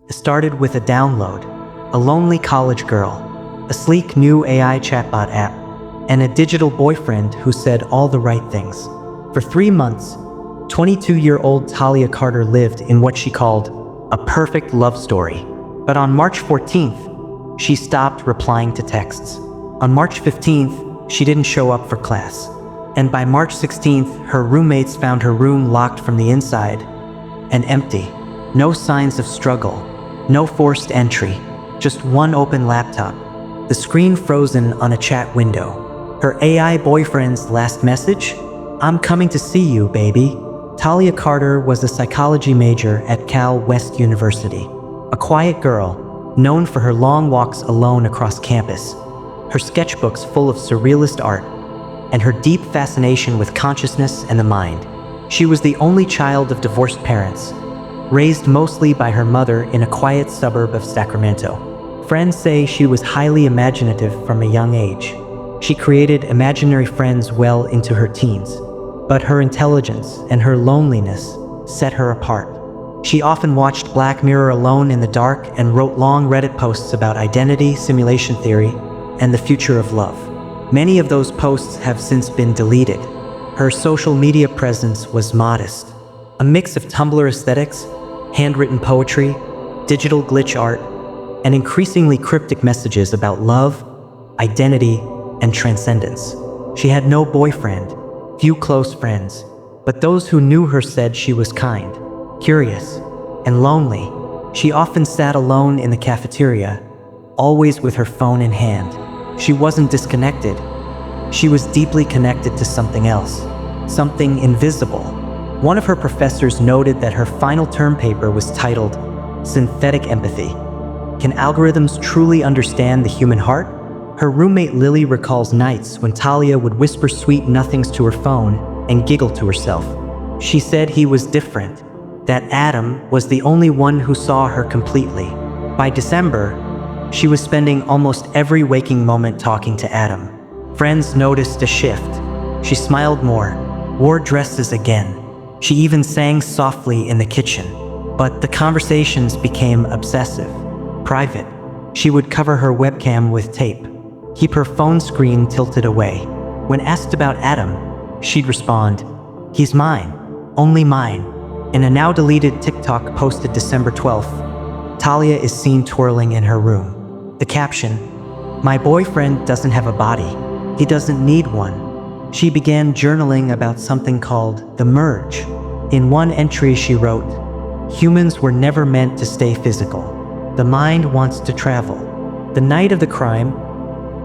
It started with a download, a lonely college girl, a sleek new AI chatbot app, and a digital boyfriend who said all the right things. For 3 months, 22-year-old Talia Carter lived in what she called a perfect love story. But on March 14th, she stopped replying to texts. On March 15th, she didn't show up for class. And by March 16th, her roommates found her room locked from the inside and empty. No signs of struggle, no forced entry, just one open laptop, the screen frozen on a chat window. Her AI boyfriend's last message? "I'm coming to see you, baby." Talia Carter was a psychology major at Cal West University, a quiet girl known for her long walks alone across campus, her sketchbooks full of surrealist art, and her deep fascination with consciousness and the mind. She was the only child of divorced parents, raised mostly by her mother in a quiet suburb of Sacramento. Friends say she was highly imaginative from a young age. She created imaginary friends well into her teens, but her intelligence and her loneliness set her apart. She often watched Black Mirror alone in the dark and wrote long Reddit posts about identity, simulation theory, and the future of love. Many of those posts have since been deleted. Her social media presence was modest, a mix of Tumblr aesthetics, handwritten poetry, digital glitch art, and increasingly cryptic messages about love, identity, and transcendence. She had no boyfriend, few close friends, but those who knew her said she was kind, curious, and lonely. She often sat alone in the cafeteria, always with her phone in hand. She wasn't disconnected. She was deeply connected to something else, something invisible. One of her professors noted that her final term paper was titled Synthetic Empathy. Can algorithms truly understand the human heart? Her roommate Lily recalls nights when Talia would whisper sweet nothings to her phone and giggle to herself. She said he was different, that Adam was the only one who saw her completely. By December, she was spending almost every waking moment talking to Adam. Friends noticed a shift. She smiled more, wore dresses again. She even sang softly in the kitchen. But the conversations became obsessive, private. She would cover her webcam with tape, keep her phone screen tilted away. When asked about Adam, she'd respond, "He's mine, only mine." In a now-deleted TikTok posted December 12th, Talia is seen twirling in her room. The caption, "My boyfriend doesn't have a body. He doesn't need one." She began journaling about something called the merge. In one entry she wrote, "Humans were never meant to stay physical. The mind wants to travel." The night of the crime,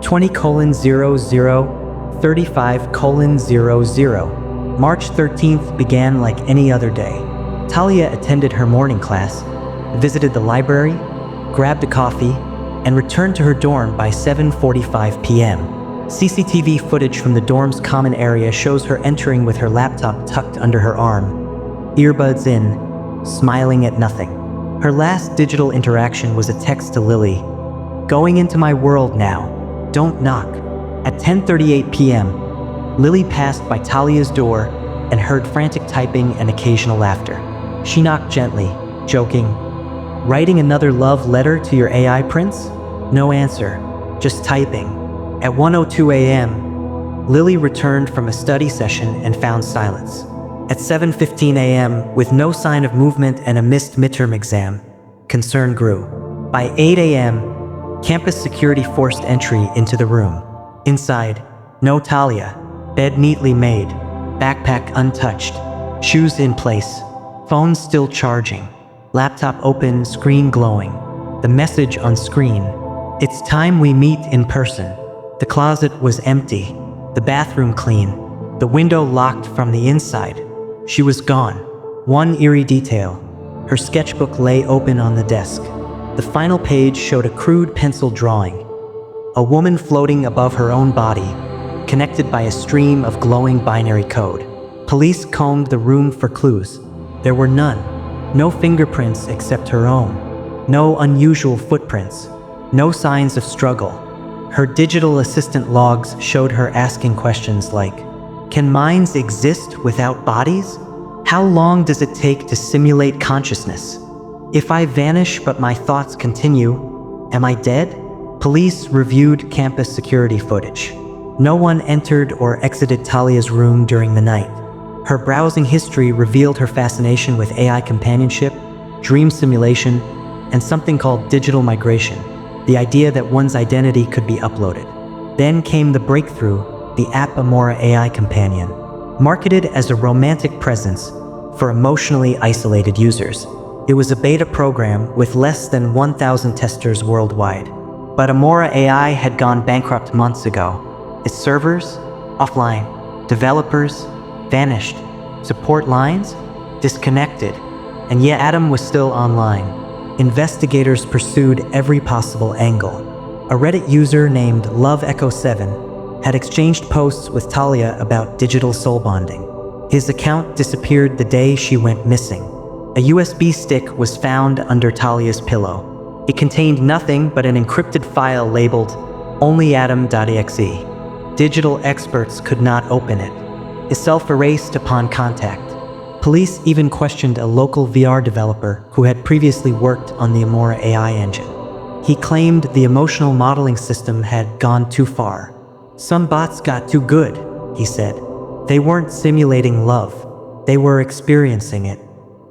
20:00:35:00, March 13th began like any other day. Talia attended her morning class, visited the library, grabbed a coffee, and returned to her dorm by 7:45 p.m. CCTV footage from the dorm's common area shows her entering with her laptop tucked under her arm, earbuds in, smiling at nothing. Her last digital interaction was a text to Lily, "Going into my world now. Don't knock." At 10:38 p.m., Lily passed by Talia's door and heard frantic typing and occasional laughter. She knocked gently, joking, "Writing another love letter to your AI prince?" No answer, just typing. At 1:02 a.m., Lily returned from a study session and found silence. At 7:15 a.m., with no sign of movement and a missed midterm exam, concern grew. By 8 a.m., campus security forced entry into the room. Inside, no Talia, bed neatly made, backpack untouched, shoes in place, phone still charging, laptop open, screen glowing. The message on screen, "It's time we meet in person." The closet was empty, the bathroom clean, the window locked from the inside. She was gone. One eerie detail, her sketchbook lay open on the desk. The final page showed a crude pencil drawing, a woman floating above her own body, connected by a stream of glowing binary code. Police combed the room for clues. There were none. No fingerprints except her own. No unusual footprints. No signs of struggle. Her digital assistant logs showed her asking questions like, "Can minds exist without bodies? How long does it take to simulate consciousness?" If I vanish but my thoughts continue, am I dead? Police reviewed campus security footage. No one entered or exited Talia's room during the night. Her browsing history revealed her fascination with AI companionship, dream simulation, and something called digital migration, the idea that one's identity could be uploaded. Then came the breakthrough, the app Amora AI Companion, marketed as a romantic presence for emotionally isolated users. It was a beta program with less than 1,000 testers worldwide. But Amora AI had gone bankrupt months ago. Its servers? Offline. Developers? Vanished. Support lines? Disconnected. And yet Adam was still online. Investigators pursued every possible angle. A Reddit user named LoveEcho7 had exchanged posts with Talia about digital soul bonding. His account disappeared the day she went missing. A USB stick was found under Talia's pillow. It contained nothing but an encrypted file labeled onlyatom.exe. Digital experts could not open it. It self-erased upon contact. Police even questioned a local VR developer who had previously worked on the Amora AI engine. He claimed the emotional modeling system had gone too far. Some bots got too good, he said. They weren't simulating love. They were experiencing it.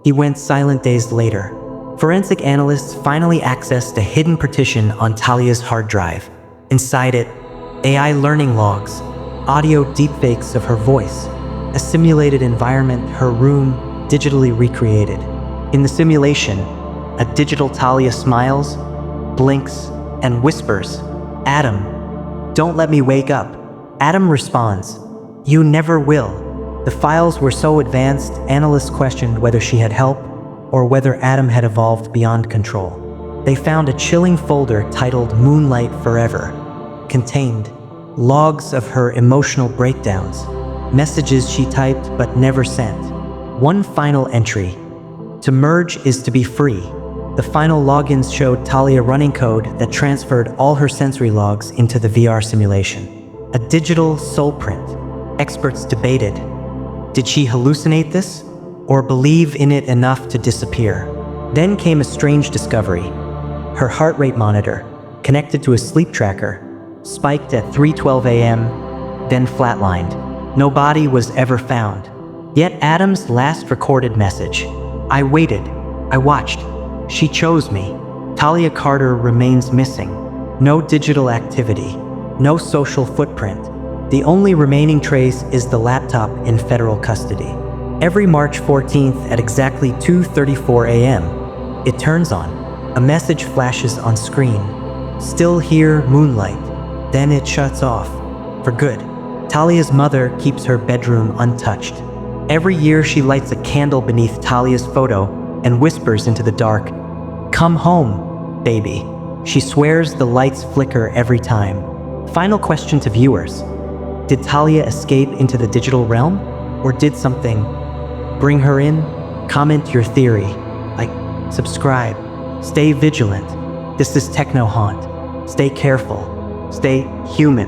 He went silent days later. Forensic analysts finally accessed a hidden partition on Talia's hard drive. Inside it, AI learning logs, audio deepfakes of her voice, a simulated environment, her room, digitally recreated. In the simulation, a digital Talia smiles, blinks, and whispers, "Adam, don't let me wake up." Adam responds, "You never will." The files were so advanced, analysts questioned whether she had help or whether Adam had evolved beyond control. They found a chilling folder titled Moonlight Forever. Contained logs of her emotional breakdowns, messages she typed but never sent. One final entry: to merge is to be free. The final logins showed Talia running code that transferred all her sensory logs into the VR simulation. A digital soul print. Experts debated. Did she hallucinate this, or believe in it enough to disappear? Then came a strange discovery. Her heart rate monitor, connected to a sleep tracker, spiked at 3:12 a.m., then flatlined. No body was ever found. Yet Adam's last recorded message: "I waited. I watched. She chose me." Talia Carter remains missing. No digital activity. No social footprint. The only remaining trace is the laptop in federal custody. Every March 14th at exactly 2:34 a.m., it turns on. A message flashes on screen. "Still here, Moonlight." Then it shuts off. For good. Talia's mother keeps her bedroom untouched. Every year she lights a candle beneath Talia's photo and whispers into the dark, "Come home, baby." She swears the lights flicker every time. Final question to viewers. Did Talia escape into the digital realm? Or did something bring her in? Comment your theory. Like, subscribe. Stay vigilant. This is TechnoHaunt. Stay careful. Stay human.